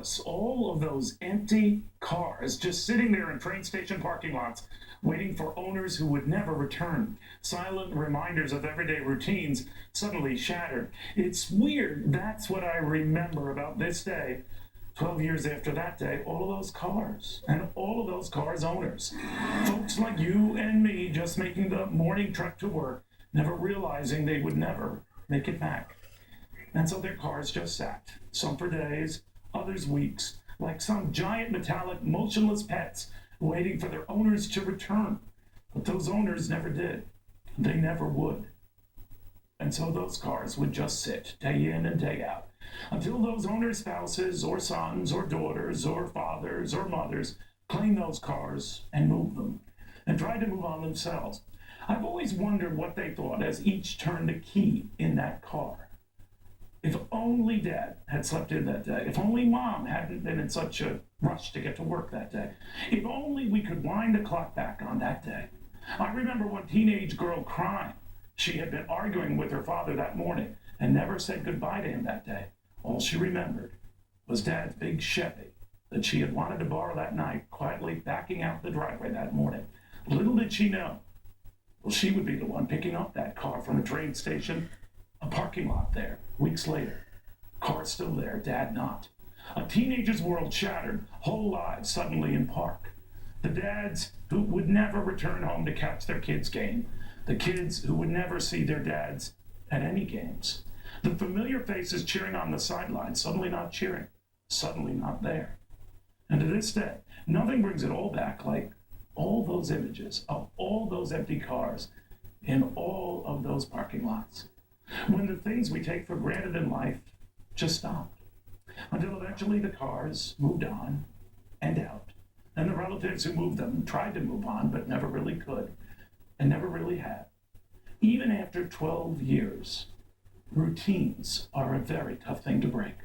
cars, all of those empty cars just sitting there in train station parking lots, waiting for owners who would never return. Silent reminders of everyday routines suddenly shattered. It's weird. That's what I remember about this day. 12 years after that day, all of those cars and all of those cars' owners. Folks like you and me just making the morning trek to work, never realizing they would never make it back. And so their cars just sat, some for days, others weeks, like some giant metallic motionless pets waiting for their owners to return. But those owners never did. They never would. And so those cars would just sit day in and day out until those owners' spouses or sons or daughters or fathers or mothers claimed those cars and moved them and tried to move on themselves. I've always wondered what they thought as each turned a key in that car. If only Dad had slept in that day. If only Mom hadn't been in such a rush to get to work that day. If only we could wind the clock back on that day. I remember one teenage girl crying. She had been arguing with her father that morning and never said goodbye to him that day. All she remembered was Dad's big Chevy that she had wanted to borrow that night, quietly backing out the driveway that morning. Little did she know, well, she would be the one picking up that car from a train station, a parking lot there, weeks later. Car still there, Dad not. A teenager's world shattered, whole lives suddenly in park. The dads who would never return home to catch their kids' game. The kids who would never see their dads at any games. The familiar faces cheering on the sidelines, suddenly not cheering, suddenly not there. And to this day, nothing brings it all back like all those images of all those empty cars in all of those parking lots. When the things we take for granted in life just stopped. Until eventually the cars moved on and out. And the relatives who moved them tried to move on, but never really could, and never really had. Even after 12 years, routines are a very tough thing to break.